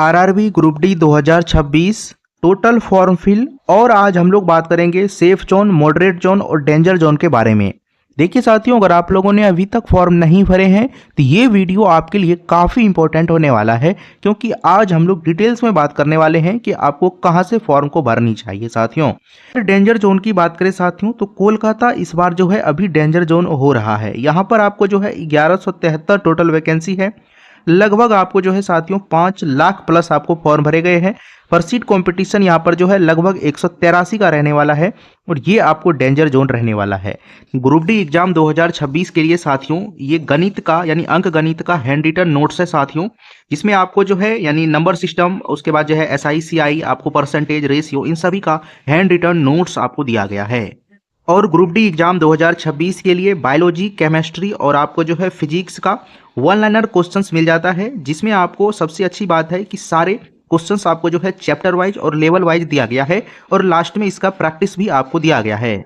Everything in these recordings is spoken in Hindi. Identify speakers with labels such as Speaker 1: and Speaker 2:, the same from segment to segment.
Speaker 1: RRB group D 2026 total form fill. और आज हम लोग बात करेंगे सेफ जोन, मॉडरेट जोन और डेंजर जोन के बारे में। देखिए साथियों, अगर आप लोगों ने अभी तक फॉर्म नहीं भरे हैं तो ये वीडियो आपके लिए काफ़ी इंपॉर्टेंट होने वाला है, क्योंकि आज हम लोग डिटेल्स में बात करने वाले हैं कि आपको कहां से फॉर्म को भरनी चाहिए। साथियों, डेंजर जोन की बात करें साथियों, तो कोलकाता इस बार जो है अभी डेंजर जोन हो रहा है। यहाँ पर आपको जो है 1173 टोटल वैकेंसी है। लगभग आपको जो है साथियों 5 लाख प्लस आपको फॉर्म भरे गए हैं। पर सीट कंपटीशन यहाँ पर जो है लगभग 183 का रहने वाला है और ये आपको डेंजर जोन रहने वाला है। ग्रुप डी एग्जाम 2026 के लिए साथियों ये गणित का यानी अंक गणित का हैंड रिटन नोट्स है साथियों, जिसमें आपको जो है यानी नंबर सिस्टम, उसके बाद जो है SICI, आपको परसेंटेज, रेशियो, इन सभी का हैंड रिटन नोट्स आपको दिया गया है। और ग्रुप डी एग्जाम 2026 के लिए बायोलॉजी, केमिस्ट्री और आपको जो है फिजिक्स का वन लाइनर क्वेश्चंस मिल जाता है, जिसमें आपको सबसे अच्छी बात है कि सारे क्वेश्चंस आपको जो है चैप्टर वाइज और लेवल वाइज दिया गया है और लास्ट में इसका प्रैक्टिस भी आपको दिया गया है।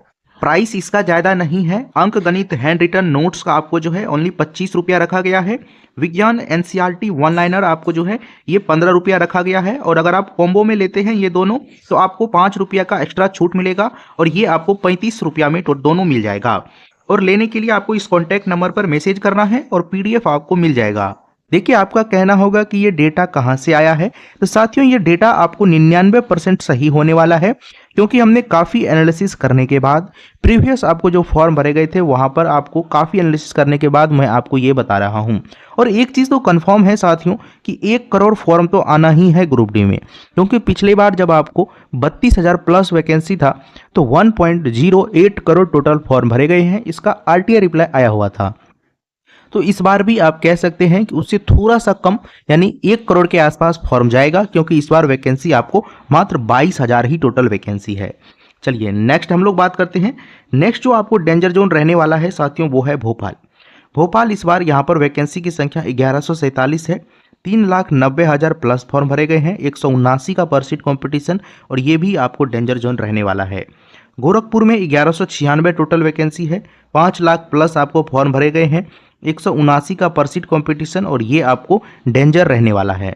Speaker 1: प्राइस इसका ज़्यादा नहीं है। अंक गणित हैंड रिटन नोट्स का आपको जो है ओनली 25 रुपया रखा गया है। विज्ञान NCERT वन लाइनर आपको जो है ये 15 रुपया रखा गया है। और अगर आप कॉम्बो में लेते हैं ये दोनों तो आपको 5 रुपया का एक्स्ट्रा छूट मिलेगा और ये आपको 35 रुपया में दोनों मिल जाएगा। और लेने के लिए आपको इस कॉन्टैक्ट नंबर पर मैसेज करना है और PDF आपको मिल जाएगा। देखिए, आपका कहना होगा कि ये डेटा कहाँ से आया है, तो साथियों ये डेटा आपको 99% सही होने वाला है, क्योंकि हमने काफ़ी एनालिसिस करने के बाद प्रीवियस आपको जो फॉर्म भरे गए थे वहाँ पर आपको काफ़ी एनालिसिस करने के बाद मैं आपको ये बता रहा हूँ। और एक चीज़ तो कंफर्म है साथियों कि 1 करोड़ फॉर्म तो आना ही है ग्रुप डी में, क्योंकि पिछली बार जब आपको 32,000 प्लस वैकेंसी था तो 1.08 करोड़ टोटल फॉर्म भरे गए हैं। इसका RTI रिप्लाई आया हुआ था। तो इस बार भी आप कह सकते हैं कि उससे थोड़ा सा कम यानी 1 करोड़ के आसपास फॉर्म जाएगा, क्योंकि इस बार वैकेंसी आपको मात्र 22,000 ही टोटल वैकेंसी है। चलिए नेक्स्ट हम लोग बात करते हैं। नेक्स्ट जो आपको डेंजर जोन रहने वाला है साथियों वो है भोपाल। भोपाल इस बार यहाँ पर वैकेंसी की संख्या 1147 है। 3,90,000 प्लस फॉर्म भरे गए हैं। 179 का पर सीट कॉम्पिटिशन और ये भी आपको डेंजर जोन रहने वाला है। गोरखपुर में 1196 टोटल वैकेंसी है। 5 लाख प्लस आपको फॉर्म भरे गए हैं। 179 का पर सीट कॉम्पिटिशन और ये आपको डेंजर रहने वाला है।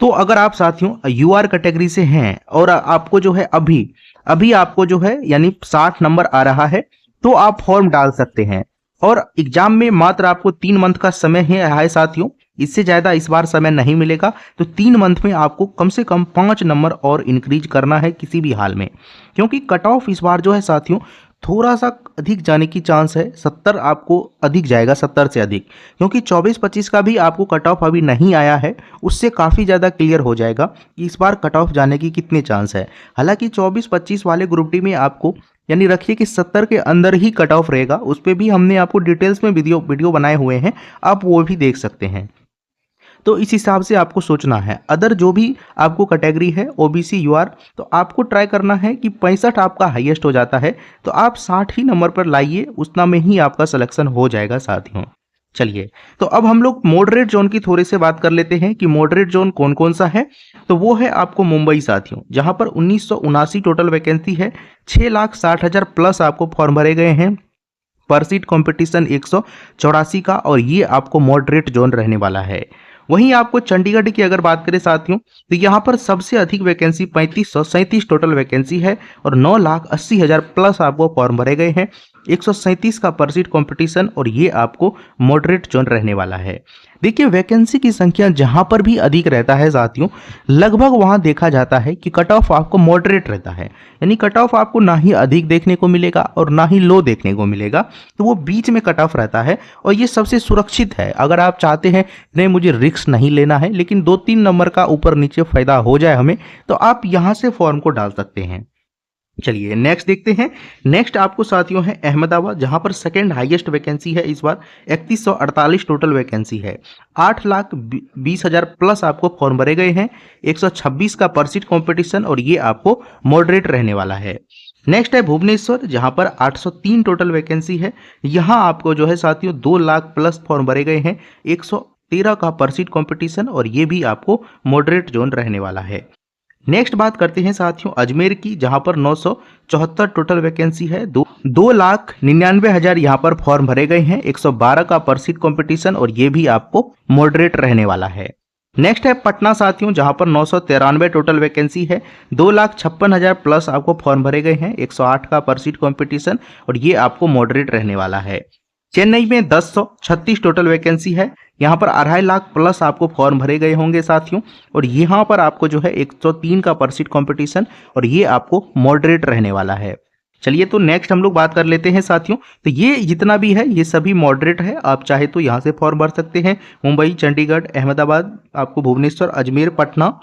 Speaker 1: तो अगर आप साथियों UR कैटेगरी से हैं और आपको जो है अभी आपको जो है यानी 60 नंबर आ रहा है तो आप फॉर्म डाल सकते हैं। और एग्जाम में मात्र आपको 3 मंथ का समय है साथियों, इससे ज़्यादा इस बार समय नहीं मिलेगा। तो 3 मंथ में आपको कम से कम 5 नंबर और इंक्रीज करना है किसी भी हाल में, क्योंकि कट ऑफ इस बार जो है साथियों थोड़ा सा अधिक जाने की चांस है। 70 आपको अधिक जाएगा, 70 से अधिक, क्योंकि 24-25 का भी आपको कट ऑफ अभी नहीं आया है। उससे काफ़ी ज़्यादा क्लियर हो जाएगा कि इस बार कट ऑफ जाने की कितने चांस है। हालांकि 24-25 वाले ग्रुप डी में आपको यानी रखिए कि 70 के अंदर ही कट ऑफ रहेगा। उस पर भी हमने आपको डिटेल्स में वीडियो बनाए हुए हैं, आप वो भी देख सकते हैं। तो इस हिसाब से आपको सोचना है। अदर जो भी आपको कैटेगरी है OBC UR, तो आपको ट्राई करना है कि 65 आपका हाईएस्ट हो जाता है तो आप 60 ही नंबर पर लाइए, उतना में ही आपका सिलेक्शन हो जाएगा साथियों। चलिए, तो अब हम लोग मॉडरेट जोन की थोड़ी से बात कर लेते हैं कि मॉडरेट जोन कौन कौन सा है। तो वो है आपको मुंबई साथियों, जहां पर 1979 टोटल वैकेंसी है। 6,60,000 प्लस आपको फॉर्म भरे गए हैं। पर सीट कॉम्पिटिशन 184 का और ये आपको मॉडरेट जोन रहने वाला है। वहीं आपको चंडीगढ़ की अगर बात करें साथियों तो यहाँ पर सबसे अधिक वैकेंसी 3537 टोटल वैकेंसी है और 9,80,000 प्लस आपको फॉर्म भरे गए हैं। 137 का पर सीट कॉम्पिटिशन और ये आपको मॉडरेट जोन रहने वाला है। देखिए, वैकेंसी की संख्या जहां पर भी अधिक रहता है साथियों, लगभग वहां देखा जाता है कि कट ऑफ आपको मॉडरेट रहता है, यानी कट ऑफ आपको ना ही अधिक देखने को मिलेगा और ना ही लो देखने को मिलेगा। तो वो बीच में कट ऑफ रहता है और ये सबसे सुरक्षित है। अगर आप चाहते हैं नहीं मुझे रिस्क नहीं लेना है लेकिन 2-3 नंबर का ऊपर नीचे फायदा हो जाए हमें, तो आप यहां से फॉर्म को डाल सकते हैं। चलिए नेक्स्ट देखते हैं। नेक्स्ट आपको साथियों है अहमदाबाद, जहां पर सेकेंड हाईएस्ट वैकेंसी है। इस बार 3148 टोटल वैकेंसी है। 8,20,000 प्लस आपको फॉर्म भरे गए हैं। 126 का पर सीट कॉम्पिटिशन और ये आपको मॉडरेट रहने वाला है। नेक्स्ट है भुवनेश्वर, जहां पर 803 टोटल वैकेंसी है। यहां आपको जो है साथियों 2 लाख प्लस फॉर्म भरे गए हैं। 113 का पर सीट कॉम्पिटिशन और ये भी आपको मॉडरेट जोन रहने वाला है। नेक्स्ट बात करते हैं साथियों अजमेर की, जहां पर 974 टोटल वैकेंसी है। 2,99,000 यहाँ पर फॉर्म भरे गए हैं। 112 का पर सीट कॉम्पिटिशन और ये भी आपको मॉडरेट रहने वाला है। नेक्स्ट है पटना साथियों, जहां पर 993 टोटल वैकेंसी है, 2,56,000 प्लस आपको फॉर्म भरे गए हैं, 108 का पर सीट कॉम्पिटिशन और ये आपको मॉडरेट रहने वाला है। चेन्नई में 1036 टोटल वैकेंसी है, यहाँ पर 2.5 लाख प्लस आपको फॉर्म भरे गए होंगे साथियों और यहाँ पर आपको जो है 103 का पर सीट कॉम्पिटिशन और ये आपको मॉडरेट रहने वाला है। चलिए तो नेक्स्ट हम लोग बात कर लेते हैं साथियों, तो ये जितना भी है ये सभी मॉडरेट है, आप चाहे तो यहाँ से फॉर्म भर सकते हैं। मुंबई, चंडीगढ़, अहमदाबाद, आपको भुवनेश्वर, अजमेर, पटना,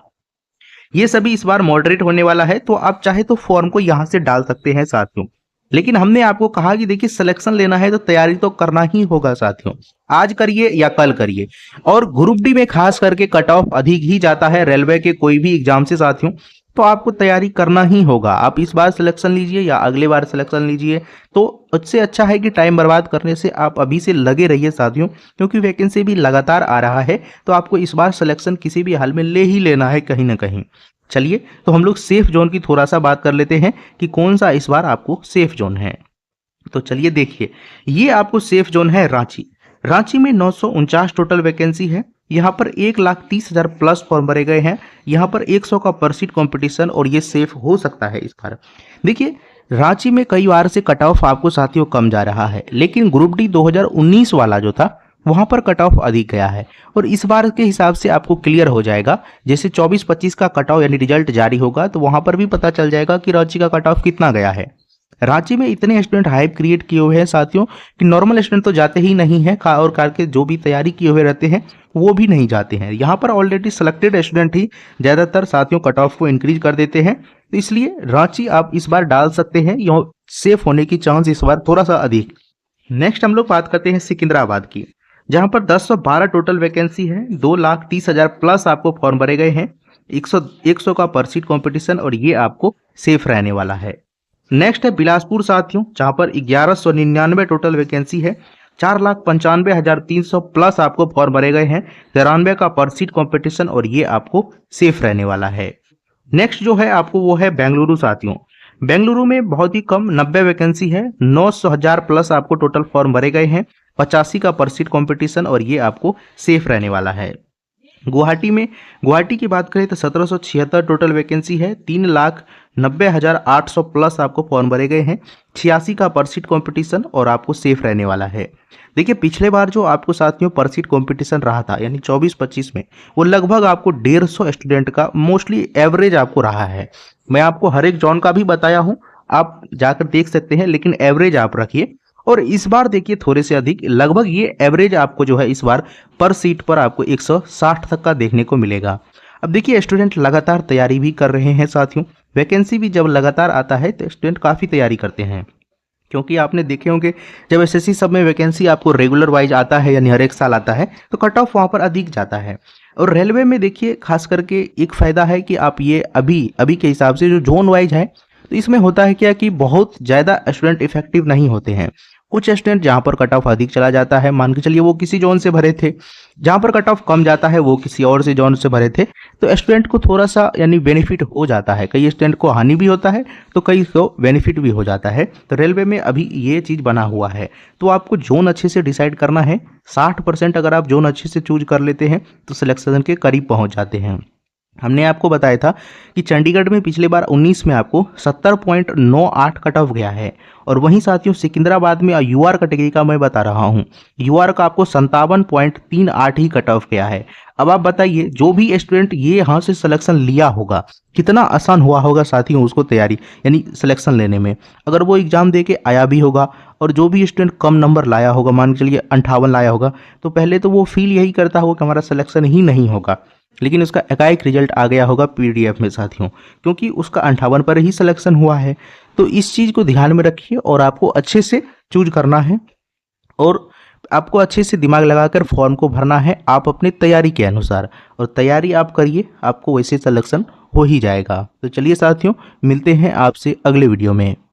Speaker 1: ये सभी इस बार मॉडरेट होने वाला है, तो आप चाहे तो फॉर्म को यहाँ से डाल सकते हैं साथियों। लेकिन हमने आपको कहा कि देखिए सिलेक्शन लेना है तो तैयारी तो करना ही होगा साथियों, आज करिए या कल करिए। और ग्रुप डी में खास करके कट ऑफ अधिक ही जाता है रेलवे के कोई भी एग्जाम से साथियों, तो आपको तैयारी करना ही होगा। आप इस बार सिलेक्शन लीजिए या अगले बार सिलेक्शन लीजिए, तो उससे अच्छा है कि टाइम बर्बाद करने से आप अभी से लगे रहिए साथियों, क्योंकि वैकेंसी भी लगातार आ रहा है, तो आपको इस बार सिलेक्शन किसी भी हाल में ले ही लेना है कहीं ना कहीं। चलिए तो हम लोग सेफ जोन की थोड़ा सा बात कर लेते हैं कि कौन सा इस बार आपको सेफ जोन है। तो चलिए देखिए, ये आपको सेफ जोन है रांची। रांची में 949 टोटल वैकेंसी है, यहाँ पर 1,30,000 प्लस फॉर्म भरे गए हैं, यहाँ पर 100 का पर सीट कॉम्पिटिशन और ये सेफ हो सकता है इस बार। देखिए रांची में कई बार से कट ऑफ आपको साथियों कम जा रहा है, लेकिन ग्रुप डी 2019 वाला जो था वहां पर कट ऑफ अधिक गया है और इस बार के हिसाब से आपको क्लियर हो जाएगा। जैसे 24-25 का कट ऑफ यानी रिजल्ट जारी होगा तो वहां पर भी पता चल जाएगा कि रांची का कट ऑफ कितना गया है। रांची में इतने स्टूडेंट हाइप क्रिएट किए हुए हैं साथियों कि नॉर्मल स्टूडेंट तो जाते ही नहीं है, और करके जो भी तैयारी किए हुए रहते हैं वो भी नहीं जाते हैं। यहाँ पर ऑलरेडी सिलेक्टेड स्टूडेंट ही ज़्यादातर साथियों कट ऑफ को इंक्रीज कर देते हैं, तो इसलिए रांची आप इस बार डाल सकते हैं, यह सेफ होने की चांस इस बार थोड़ा सा अधिक। नेक्स्ट हम लोग बात करते हैं सिकंदराबाद की, जहां पर 1012 टोटल वैकेंसी है, 2,30,000 प्लस आपको फॉर्म भरे गए हैं, 100 का पर सीट कॉम्पिटिशन और ये आपको सेफ रहने वाला है। नेक्स्ट है बिलासपुर साथियों, जहां पर 1199 टोटल वैकेंसी है, 4,95,300 प्लस आपको फॉर्म भरे गए हैं, 93 का पर सीट कॉम्पिटिशन और ये आपको सेफ रहने वाला है। नेक्स्ट जो है आपको वो है बेंगलुरु साथियों। बेंगलुरु में बहुत ही कम 90 वैकेंसी है, 900,000 प्लस आपको टोटल फॉर्म भरे गए हैं, 85 का पर सीट कॉम्पिटिशन और ये आपको सेफ रहने वाला है। गुवाहाटी की बात करें तो 1776 टोटल वैकेंसी है, 3,90,800 प्लस आपको फॉर्म भरे गए हैं, 86 का पर सीट कॉम्पिटिशन और आपको सेफ रहने वाला है। देखिए पिछले बार जो आपको साथियों पर सीट कॉम्पिटिशन रहा था यानी 24-25 में, वो लगभग आपको 150 स्टूडेंट का मोस्टली एवरेज आपको रहा है। मैं आपको हर एक जॉन का भी बताया हूँ, आप जाकर देख सकते हैं, लेकिन एवरेज आप रखिए। और इस बार देखिए थोड़े से अधिक, लगभग ये एवरेज आपको जो है इस बार पर सीट पर आपको 160 तक का देखने को मिलेगा। अब देखिए स्टूडेंट लगातार तैयारी भी कर रहे हैं साथियों, वैकेंसी भी जब लगातार आता है तो स्टूडेंट काफ़ी तैयारी करते हैं, क्योंकि आपने देखे होंगे जब एसएससी सब में वैकेंसी आपको रेगुलर वाइज आता है यानी हर एक साल आता है तो कट ऑफ वहाँ पर अधिक जाता है। और रेलवे में देखिए खास करके एक फ़ायदा है कि आप ये अभी के हिसाब से जो जोन वाइज है, तो इसमें होता है क्या कि बहुत ज़्यादा स्टूडेंट इफेक्टिव नहीं होते हैं। कुछ स्टूडेंट जहाँ पर कट ऑफ अधिक चला जाता है, मान के चलिए वो किसी जोन से भरे थे, जहाँ पर कट ऑफ कम जाता है वो किसी और से जोन से भरे थे, तो स्टूडेंट को थोड़ा सा यानी बेनिफिट हो जाता है। कई स्टूडेंट को हानि भी होता है तो कई को बेनिफिट भी हो जाता है। तो रेलवे में अभी ये चीज़ बना हुआ है, तो आपको जोन अच्छे से डिसाइड करना है। 60% अगर आप जोन अच्छे से चूज कर लेते हैं तो सिलेक्शन के करीब पहुँच जाते हैं। हमने आपको बताया था कि चंडीगढ़ में पिछले बार 19 में आपको 70.98 कट ऑफ गया है, और वहीं साथियों सिकंदराबाद में यूआर कैटेगरी का मैं बता रहा हूं, यूआर का आपको 57.38 ही कट ऑफ गया है। अब आप बताइए जो भी स्टूडेंट ये यहाँ से सिलेक्शन लिया होगा कितना आसान हुआ होगा साथियों उसको तैयारी यानी सिलेक्शन लेने में, अगर वो एग्जाम दे के आया भी होगा। और जो भी स्टूडेंट कम नंबर लाया होगा, मान के चलिए 58 लाया होगा, तो पहले तो वो फील यही करता होगा कि हमारा सिलेक्शन ही नहीं होगा, लेकिन उसका एकाएक रिजल्ट आ गया होगा पीडीएफ में साथियों, क्योंकि उसका 58 पर ही सिलेक्शन हुआ है। तो इस चीज़ को ध्यान में रखिए और आपको अच्छे से चूज करना है और आपको अच्छे से दिमाग लगाकर फॉर्म को भरना है आप अपनी तैयारी के अनुसार, और तैयारी आप करिए, आपको वैसे सिलेक्शन हो ही जाएगा। तो चलिए साथियों मिलते हैं आपसे अगले वीडियो में।